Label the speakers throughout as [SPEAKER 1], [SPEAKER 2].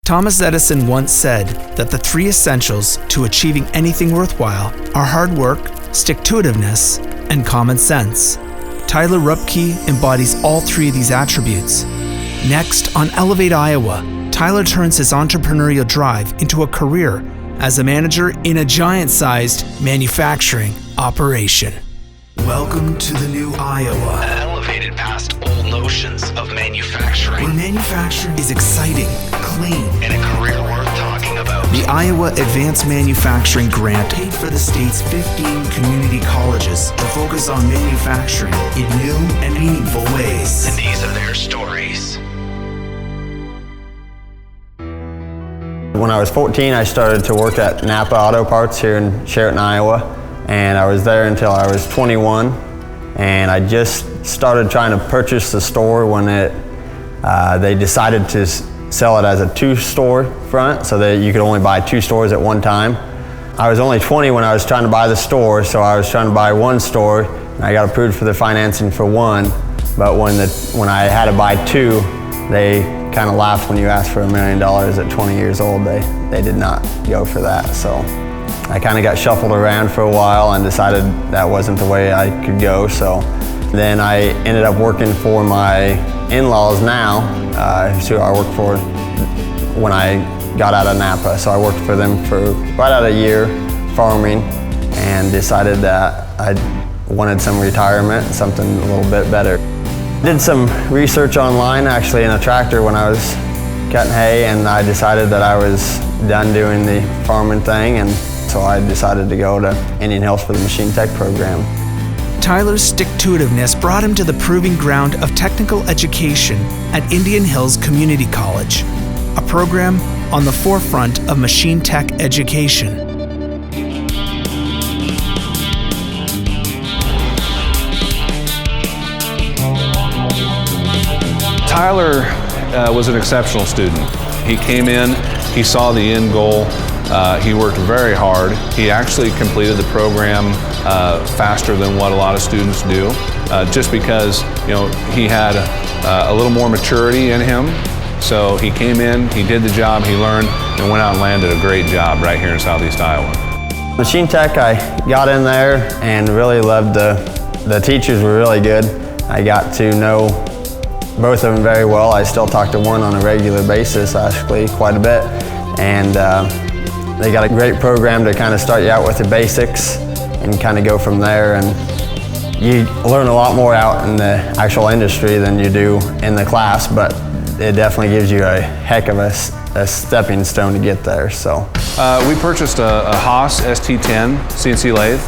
[SPEAKER 1] Thomas Edison once said that the three essentials to achieving anything worthwhile are hard work, stick-to-itiveness, and common sense. Tyler Rupke embodies all three of these attributes. Next, on Elevate Iowa, Tyler turns his entrepreneurial drive into a career as a manager in a giant-sized manufacturing operation. Welcome to the new Iowa.
[SPEAKER 2] Elevated past old notions of manufacturing.
[SPEAKER 1] Where manufacturing is exciting, clean,
[SPEAKER 2] and a career worth talking about.
[SPEAKER 1] The Iowa Advanced Manufacturing Grant paid for the state's 15 community colleges to focus on manufacturing in new and meaningful ways.
[SPEAKER 2] And these are their stories.
[SPEAKER 3] When I was 14, I started to work at Napa Auto Parts here in Sheraton, Iowa. And I was there until I was 21. And I just started trying to purchase the store when they decided to sell it as a two-store front, so that you could only buy two stores at one time. I was only 20 when I was trying to buy the store, so I was trying to buy one store, and I got approved for the financing for one. But when I had to buy two, they kind of laughed when you asked for $1 million at 20 years old. They did not go for that. So I kind of got shuffled around for a while and decided that wasn't the way I could go. So then I ended up working for my in-laws now, who I worked for when I got out of Napa. So I worked for them for right out a year farming, and decided that I wanted some retirement, something a little bit better. Did some research online actually in a tractor when I was cutting hay, and I decided that I was done doing the farming thing, and so I decided to go to Indian Hills for the machine tech program.
[SPEAKER 1] Tyler's stick-to-itiveness brought him to the proving ground of technical education at Indian Hills Community College, a program on the forefront of machine tech education.
[SPEAKER 4] Tyler was an exceptional student. He came in, he saw the end goal, he worked very hard. He actually completed the program faster than what a lot of students do, just because he had a little more maturity in him. So he came in, he did the job, he learned, and went out and landed a great job right here in Southeast Iowa.
[SPEAKER 3] Machine tech, I got in there and really loved the teachers were really good. I got to know both of them very well. I still talk to one on a regular basis, actually, quite a bit. And they got a great program to kind of start you out with the basics and kind of go from there. And you learn a lot more out in the actual industry than you do in the class, but it definitely gives you a heck of a stepping stone to get there. So
[SPEAKER 4] we purchased a Haas ST10 CNC lathe.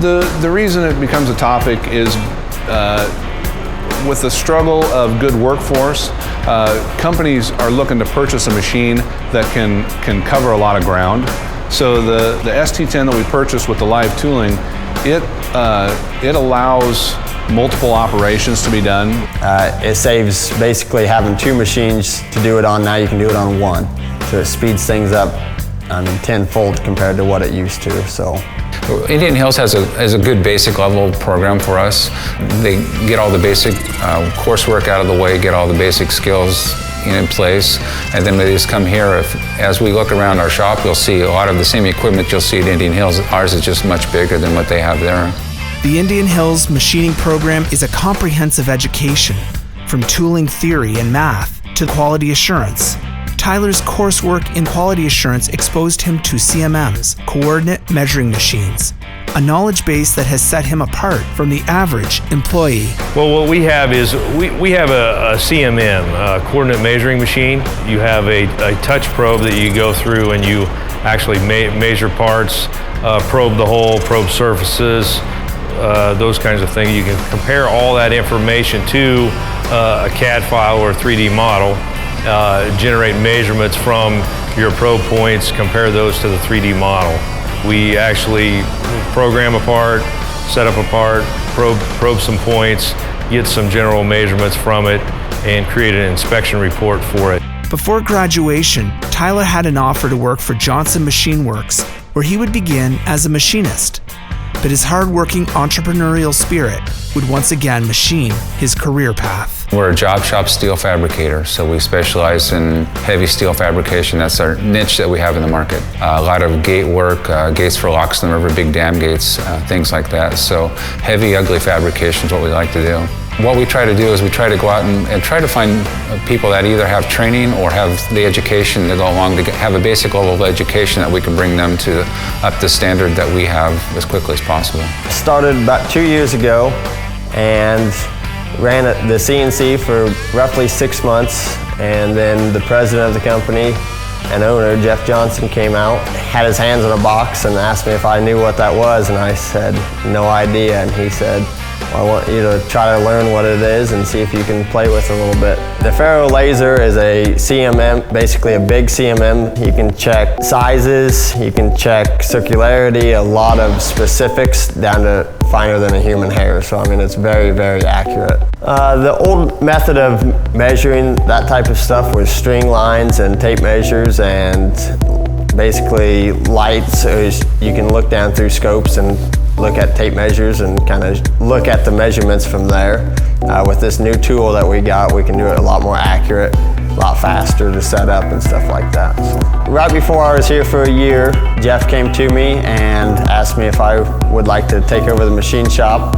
[SPEAKER 4] The reason it becomes a topic is with the struggle of good workforce, companies are looking to purchase a machine that can cover a lot of ground. So the ST10 that we purchased with the live tooling, it allows multiple operations to be done.
[SPEAKER 3] It saves basically having two machines to do it on. Now you can do it on one. So it speeds things up, tenfold compared to what it used to. So
[SPEAKER 5] Indian Hills has a good basic level program for us. They get all the basic coursework out of the way, get all the basic skills in place, and then they just come here. As we look around our shop, you'll see a lot of the same equipment you'll see at Indian Hills. Ours is just much bigger than what they have there.
[SPEAKER 1] The Indian Hills machining program is a comprehensive education, from tooling theory and math to quality assurance. Tyler's coursework in quality assurance exposed him to CMMs, coordinate measuring machines, a knowledge base that has set him apart from the average employee.
[SPEAKER 6] Well, what we have is we have a CMM, a coordinate measuring machine. You have a touch probe that you go through and you actually measure parts, probe the hole, probe surfaces, those kinds of things. You can compare all that information to a CAD file or a 3D model. Generate measurements from your probe points, compare those to the 3D model. We actually program a part, set up a part, probe some points, get some general measurements from it, and create an inspection report for it.
[SPEAKER 1] Before graduation, Tyler had an offer to work for Johnson Machine Works, where he would begin as a machinist. but his hard-working entrepreneurial spirit would once again machine his career path.
[SPEAKER 5] We're a job shop steel fabricator, so we specialize in heavy steel fabrication. That's our niche that we have in the market. A lot of gate work, gates for locks in the river, big dam gates, things like that. So heavy, ugly fabrication is what we like to do. What we try to do is we try to go out and try to find people that either have training or have the education to go along to have a basic level of education that we can bring them to up the standard that we have as quickly as possible.
[SPEAKER 3] Started about 2 years ago and ran the CNC for roughly 6 months, and then the president of the company and owner, Jeff Johnson, came out, had his hands in a box and asked me if I knew what that was, and I said, no idea, and he said, well, I want you to try to learn what it is and see if you can play with it a little bit. The Ferro laser is a CMM, basically a big CMM. You can check sizes, you can check circularity, a lot of specifics down to finer than a human hair. So I mean, it's very, very accurate. The old method of measuring that type of stuff was string lines and tape measures and basically lights. You can look down through scopes and look at tape measures and kind of look at the measurements from there. With this new tool that we got, we can do it a lot more accurate, a lot faster to set up and stuff like that. So, right before I was here for a year, Jeff came to me and asked me if I would like to take over the machine shop.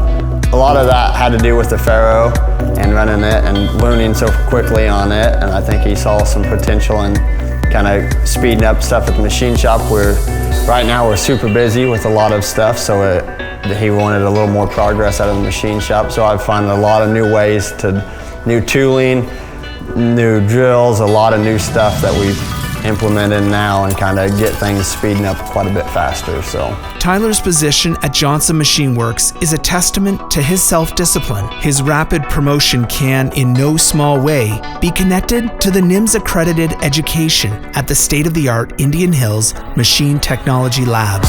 [SPEAKER 3] A lot of that had to do with the Ferro and running it and learning so quickly on it, and I think he saw some potential in kind of speeding up stuff at the machine shop. Right now we're super busy with a lot of stuff, so he wanted a little more progress out of the machine shop. So I've found a lot of new ways new tooling, new drills, a lot of new stuff that we've implemented now and kind of get things speeding up quite a bit faster. So
[SPEAKER 1] Tyler's position at Johnson Machine Works is a testament to his self-discipline. His rapid promotion can, in no small way, be connected to the NIMS accredited education at the state-of-the-art Indian Hills Machine Technology Lab.